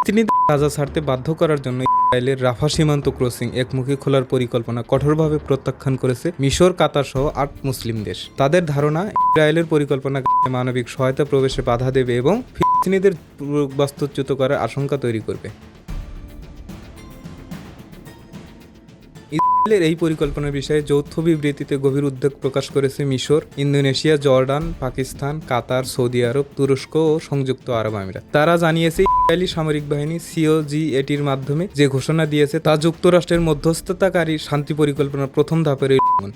তিনি গাজা ছাড়তে বাধ্য করার জন্য ইসরায়েলের রাফা সীমান্ত ক্রসিং একমুখী খোলার পরিকল্পনা কঠোরভাবে প্রত্যাখ্যান করেছে মিশর, কাতার সহ ৮ মুসলিম দেশ। তাদের ধারণা, ইসরায়েলের পরিকল্পনা মানবিক সহায়তা প্রবেশে বাধা দেবে এবং ফিলিস্তিনিদের বাস্তুচ্যুত করার আশঙ্কা তৈরি করবে। ইসরায়েলের এই পরিকল্পনার বিষয়ে যৌথ বিবৃতিতে গভীর উদ্বেগ প্রকাশ করেছে মিশর, ইন্দোনেশিয়া, জর্ডান, পাকিস্তান, কাতার, সৌদি আরব, তুরস্ক ও সংযুক্ত আরব আমিরাত। তারা জানিয়েছে, ইসরায়েলি সামরিক বাহিনী COG-80-র মাধ্যমে যে ঘোষণা দিয়েছে তা যুক্তরাষ্ট্রের মধ্যস্থতাকারী শান্তি পরিকল্পনার প্রথম ধাপের লঙ্ঘন।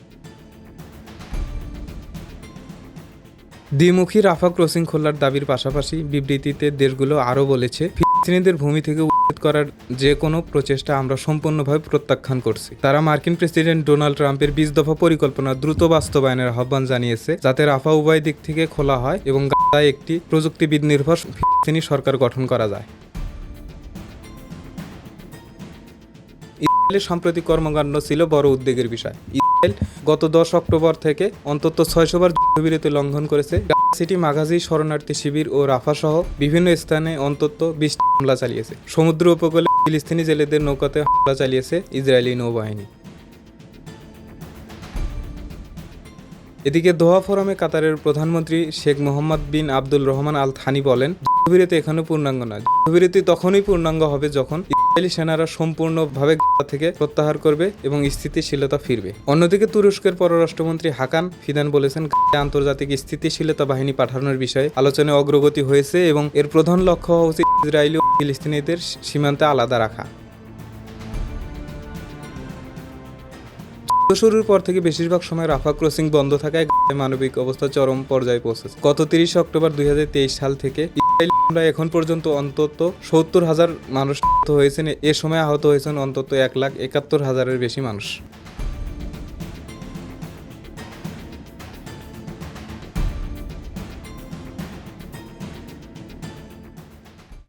দ্বিমুখী রাফা ক্রসিং খোলার দাবির পাশাপাশি বিবৃতিতে দেশগুলো আরও বলেছে, ফিলিস্তিনিদের ভূমি থেকে উচ্ছেদ করার যে কোনো প্রচেষ্টা আমরা সম্পূর্ণভাবে প্রত্যাখ্যান করছি। তারা মার্কিন প্রেসিডেন্ট ডোনাল্ড ট্রাম্পের 20 দফা পরিকল্পনা দ্রুত বাস্তবায়নের আহ্বান জানিয়েছে, যাতে রাফা উভয় দিক থেকে খোলা হয় এবং গাজায় একটি প্রযুক্তিবিদ নির্ভর ফিলিস্তিনি সরকার গঠন করা যায়। ইসরায়েলের সাম্প্রতিক কর্মকাণ্ড ছিল বড় উদ্বেগের বিষয়। ইসরায়েল গত 10 অক্টোবর থেকে অন্তত 600 বার যুদ্ধবিরতি লঙ্ঘন করেছে। গাজা সিটি, মাগাজি শরণার্থী শিবির ও রাফা সহ বিভিন্ন স্থানে অন্তত 20টি হামলা চালিয়েছে। সমুদ্র উপকূলে ফিলিস্তিনি জেলেদের নৌকাতে হামলা চালিয়েছে ইসরায়েলি নৌবাহিনী। এদিকে দোহা ফোরামে কাতারের প্রধানমন্ত্রী শেখ মোহাম্মদ বিন আব্দুল রহমান আল থানি বলেন, যুদ্ধবিরতি এখনো পূর্ণাঙ্গ নয়। যুদ্ধবিরতি তখনই পূর্ণাঙ্গ হবে যখন ইসরায়েলি সেনারা সম্পূর্ণভাবে গাজা থেকে প্রত্যাহার করবে এবং স্থিতিশীলতা ফিরবে। অন্যদিকে তুরস্কের পররাষ্ট্রমন্ত্রী হাকান ফিদান বলেছেন, গাজায় আন্তর্জাতিক স্থিতিশীলতা বাহিনী পাঠানোর বিষয়ে আলোচনায় অগ্রগতি হয়েছে এবং এর প্রধান লক্ষ্য হওয়া উচিত ইসরায়েলি ও ফিলিস্তিনিদের সীমান্তে আলাদা রাখা। শুরুর পর থেকে বেশিরভাগ সময় রাফা ক্রসিং বন্ধ থাকায় গাজায় মানবিক অবস্থা চরম পর্যায়ে পৌঁছেছে। গত 30 অক্টোবর 2023 সাল থেকে ইসরায়েলি হামলায় এখন পর্যন্ত অন্তত 70,000 মানুষ আহত হয়েছেন। এ সময় আহত হয়েছেন অন্তত 1,71,000-এর বেশি মানুষ।